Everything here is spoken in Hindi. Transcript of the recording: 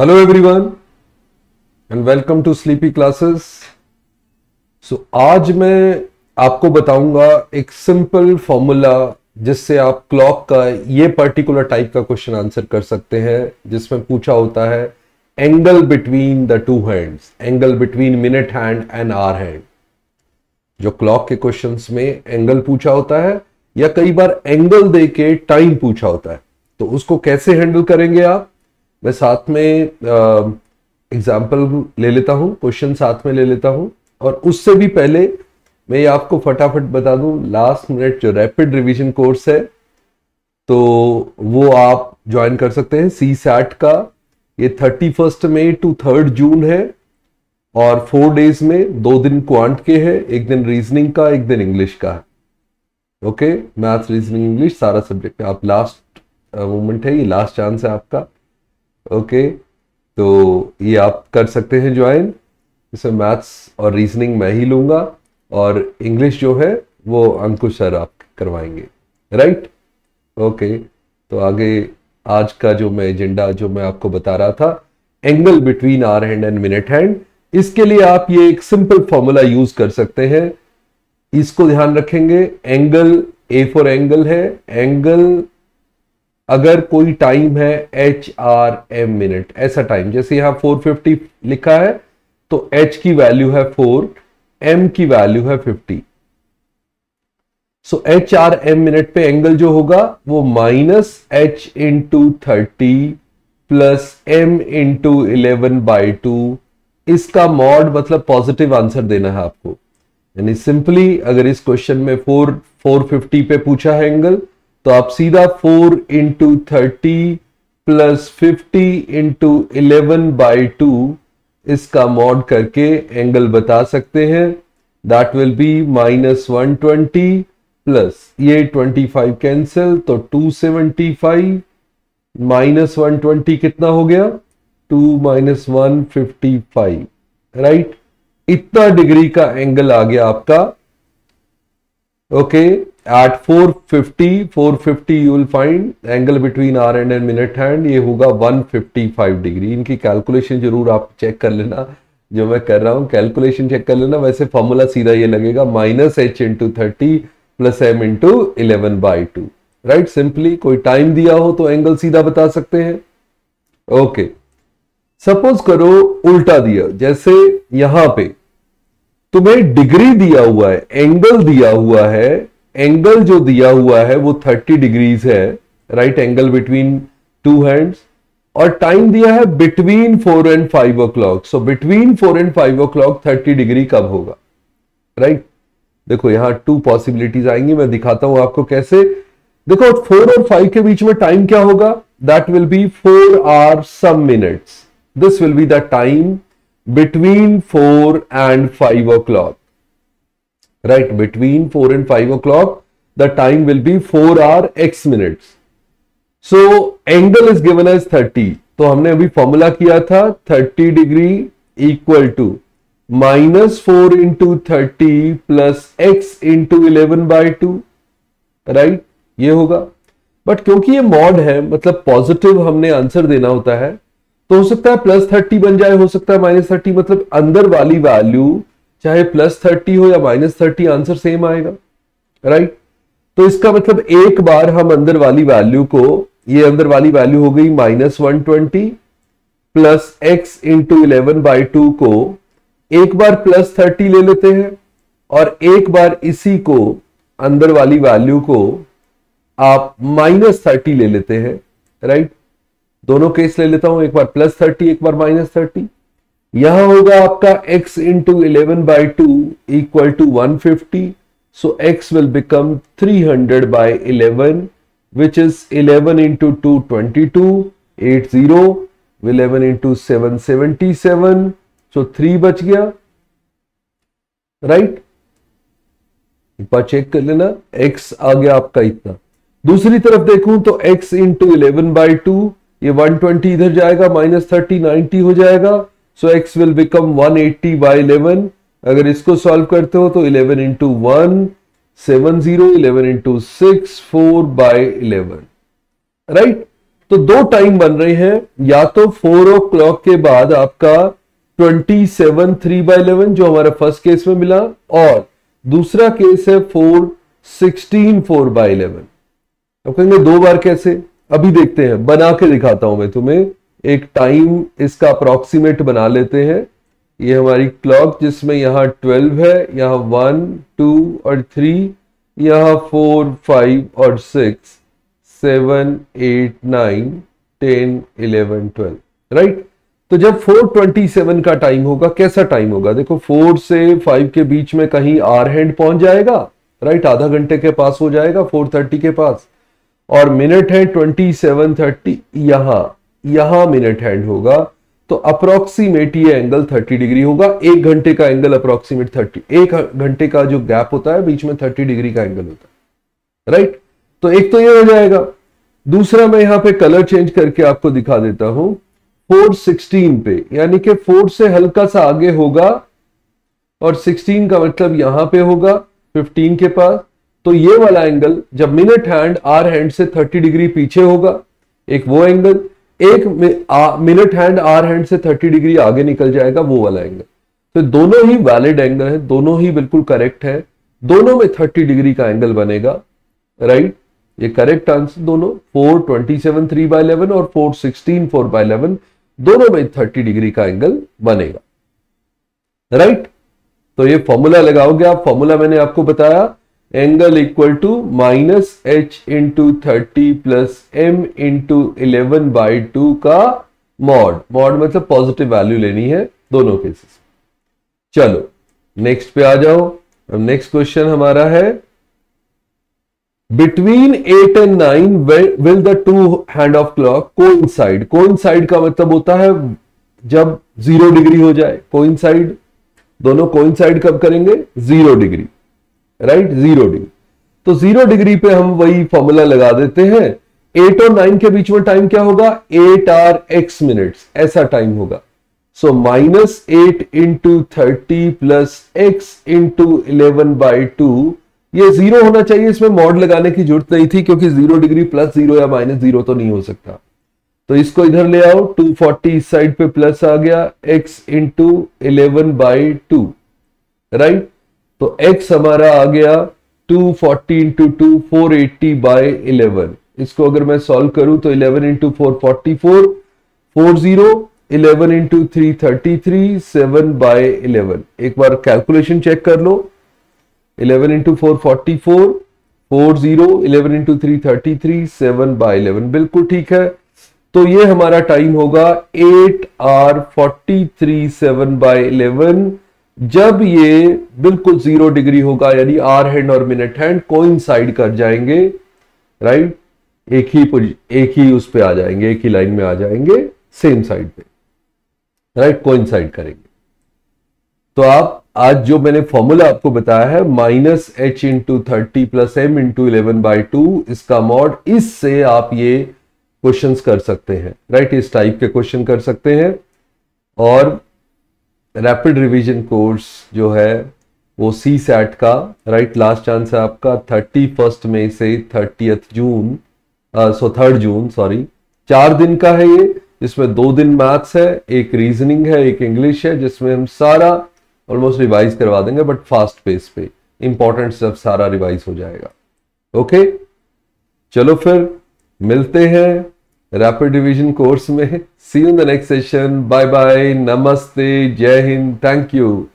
Hello everyone and welcome to sleepy classes. आज मैं आपको बताऊंगा एक सिंपल फॉर्मूला जिससे आप क्लॉक का ये पर्टिकुलर टाइप का क्वेश्चन आंसर कर सकते हैं, जिसमें पूछा होता है angle between the two hands, angle between minute hand and hour hand. जो क्लॉक के क्वेश्चंस में एंगल पूछा होता है या कई बार एंगल देके टाइम पूछा होता है, तो उसको कैसे हैंडल करेंगे आप, मैं साथ में एग्जाम्पल ले लेता हूं, क्वेश्चन साथ में ले लेता हूं। और उससे भी पहले मैं ये आपको फटाफट बता दूं, लास्ट मिनट जो रैपिड रिवीजन कोर्स है तो वो आप ज्वाइन कर सकते हैं CSAT का। ये 31 मई टू 3 जून है और 4 डेज में 2 दिन क्वांट के हैं, एक दिन रीजनिंग का, एक दिन इंग्लिश का है। ओके, मैथ्स रीजनिंग इंग्लिश सारा सब्जेक्ट आप लास्ट मोमेंट है, ये लास्ट चांस है आपका। ओके, तो ये आप कर सकते हैं ज्वाइन। इसमें मैथ्स और रीजनिंग मैं ही लूंगा और इंग्लिश जो है वो अंकुश सर आप करवाएंगे, राइट। ओके, तो आगे आज का जो मैं एजेंडा जो मैं आपको बता रहा था, angle between hour hand and minute hand, इसके लिए आप ये एक सिंपल फॉर्मूला यूज कर सकते हैं। इसको ध्यान रखेंगे, एंगल ए फॉर एंगल है, एंगल अगर कोई टाइम है HRM मिनट, ऐसा टाइम जैसे यहां 450 लिखा है तो H की वैल्यू है 4, M की वैल्यू है 50। सो HRM मिनट पे एंगल जो होगा वो -H into 30 plus M into 11/2, इसका मॉड मतलब पॉजिटिव आंसर देना है आपको। यानी सिंपली अगर इस क्वेश्चन में 450 पे पूछा है एंगल, तो आप सीधा 4 इंटू 30 प्लस 50 इंटू 11/2 इसका मॉड करके एंगल बता सकते हैं। दैट विल बी -120 प्लस ये 25 कैंसिल तो 275 माइनस 120 कितना हो गया 2 - 155, राइट। इतना डिग्री का एंगल आ गया आपका। Okay, at 450 you will find angle between hour hand and minute hand, ये होगा 155 डिग्री। इनकी कैलकुलेशन जरूर आप चेक कर लेना, जो मैं कर रहा हूं कैलकुलेशन चेक कर लेना। वैसे फॉर्मूला सीधा ये लगेगा -H into 30 plus M into 11/2, right. Simply कोई टाइम दिया हो तो एंगल सीधा बता सकते हैं। ओके, सपोज करो उल्टा दिया, जैसे यहां पे तुम्हें डिग्री दिया हुआ है, एंगल दिया हुआ है, एंगल जो दिया हुआ है वो 30 डिग्रीज है, right, angle between two hands, और टाइम दिया है between 4 and 5 o'clock। So between 4 and 5 o'clock 30 degree कब होगा, राइट। देखो यहां 2 पॉसिबिलिटीज आएंगी, मैं दिखाता हूं आपको कैसे। देखो 4 और 5 के बीच में टाइम क्या होगा, that will be 4 hours some minutes, this will be the time between 4 and 5 o'clock, right, between 4 and 5 o'clock the time will be 4 hour x minutes. So angle is given as 30, तो हमने अभी फॉर्मूला किया था 30 degree equal to -4 into 30 plus x into 11/2, right, ये होगा। बट क्योंकि ये मॉड है, मतलब पॉजिटिव हमने आंसर देना होता है, तो हो सकता है +30 बन जाए, हो सकता है -30, मतलब अंदर वाली वैल्यू चाहे +30 हो या -30 आंसर सेम आएगा, राइट। तो इसका मतलब एक बार हम अंदर वाली वैल्यू को, ये अंदर वाली वैल्यू हो गई -120 प्लस x इंटू 11/2 को एक बार +30 ले लेते हैं और एक बार इसी को अंदर वाली वैल्यू को आप -30 ले लेते हैं, राइट। दोनों केस ले लेता हूं, एक बार +30 एक बार -30। यहां होगा आपका x into 11/2 equal to 150, so x will become 300/11 which is 11 into 2 22, 80, 11 into 7 77, so 3 बच गया, राइट। एक बार चेक कर लेना, x आ गया आपका इतना। दूसरी तरफ देखूं तो x इंटू 11/2, ये 120 इधर जाएगा, -30 90 हो जाएगा, सो x विल बिकम 180/11। अगर इसको सॉल्व करते हो तो 11 इंटू 1 70, 11 इंटू 6 4/11, राइट। तो दो टाइम बन रहे हैं, या तो 4 o'clock के बाद आपका 27 3/11 जो हमारा फर्स्ट केस में मिला, और दूसरा केस है 4/16 4/11। अब कहेंगे दो बार कैसे, अभी देखते हैं, बना के दिखाता हूं मैं तुम्हें। एक टाइम इसका अप्रोक्सीमेट बना लेते हैं। ये हमारी क्लॉक जिसमें यहां 12 है, यहां 1 2 और 3, यहां 4 5 और 6 7 8 9 10 11 12, राइट। तो जब 4:27 का टाइम होगा, कैसा टाइम होगा, देखो 4 से 5 के बीच में कहीं आर हैंड पहुंच जाएगा, राइट, आधा घंटे के पास हो जाएगा 4:30 के पास, और मिनट है 27:30, यहां मिनट हैंड होगा, तो अप्रोक्सीमेट ये एंगल 30 डिग्री होगा। एक घंटे का एंगल अप्रोक्सीमेट 30, एक घंटे का जो गैप होता है बीच में 30 डिग्री का एंगल होता है, राइट। तो एक तो ये हो जाएगा। दूसरा मैं यहां पे कलर चेंज करके आपको दिखा देता हूं, 4:16 पे, यानी कि 4 से हल्का सा आगे होगा, और 16 का मतलब यहां पे होगा 15 के पास। तो ये वाला एंगल जब मिनट हैंड आर हैंड से 30 डिग्री पीछे होगा, एक वो एंगल, एक मिनट हैंड आर हैंड से 30 डिग्री आगे निकल जाएगा, वो वाला एंगल। तो दोनों ही वैलिड एंगल है, दोनों ही बिल्कुल करेक्ट है, दोनों में 30 डिग्री का एंगल बनेगा, राइट। ये करेक्ट आंसर दोनों, 4:27 3/11 और 4:16 4/11, दोनों में 30 डिग्री का एंगल बनेगा, राइट। तो ये फॉर्मूला लगाओगे आप, फॉर्मूला मैंने आपको बताया, angle equal to -h into 30 plus m into 11/2 का मॉड। मॉड मतलब पॉजिटिव वैल्यू लेनी है दोनों केसेस। चलो नेक्स्ट पे आ जाओ। नेक्स्ट क्वेश्चन हमारा है, between 8 and 9 will the two hand of clock coincide. Coincide का मतलब होता है जब 0 डिग्री हो जाए, कोइंसाइड, दोनों कोइंसाइड कब करेंगे, 0 डिग्री, राइट, 0 डिग्री। तो 0 डिग्री पे हम वही फॉर्मूला लगा देते हैं। 8 और 9 के बीच में टाइम क्या होगा, 8 hour x मिनट्स, ऐसा टाइम होगा। सो -8 इंटू 30 प्लस x इंटू 11/2, ये 0 होना चाहिए, इसमें मॉड लगाने की जरूरत नहीं थी, क्योंकि 0 डिग्री प्लस 0 या -0 तो नहीं हो सकता। तो इसको इधर ले आओ, 240 इस साइड पे प्लस आ गया, x इंटू 11/2, राइट। तो x हमारा आ गया 240 इंटू 2 480/11। इसको अगर मैं सॉल्व करूं तो 11 इंटू 4 44, 40, 11 इंटू 3 33, 7/11। एक बार कैलकुलेशन चेक कर लो, 11 इंटू 4 44, 40, 11 इंटू 3 33, 7/11, बिल्कुल ठीक है। तो ये हमारा टाइम होगा 8 hour 43 7/11, जब ये बिल्कुल 0 डिग्री होगा, यानी आर हैंड और मिनट हैंड कोइंसाइड कर जाएंगे, राइट, एक ही उस पे आ जाएंगे, एक ही लाइन में आ जाएंगे, सेम साइड पे, राइट, कोइंसाइड करेंगे। तो आप आज जो मैंने फॉर्मूला आपको बताया है, -h into 30 plus m into 11/2, इसका मॉड, इससे आप ये क्वेश्चंस कर सकते हैं, राइट, इस टाइप के क्वेश्चन कर सकते हैं। और रैपिड रिवीजन कोर्स जो है वो CSAT का, राइट, लास्ट चांस है आपका 31 मई से 30 जून, 3 जून, सॉरी, 4 दिन का है ये, जिसमें 2 दिन मैथ्स है, एक रीजनिंग है, एक इंग्लिश है, जिसमें हम सारा ऑलमोस्ट रिवाइज करवा देंगे, बट फास्ट पेस पे, इंपॉर्टेंट सब सारा रिवाइज हो जाएगा। ओके, चलो फिर मिलते हैं रैपिड रिवीजन कोर्स में। See you in the next session, bye bye, नमस्ते, जय हिंद, थैंक यू।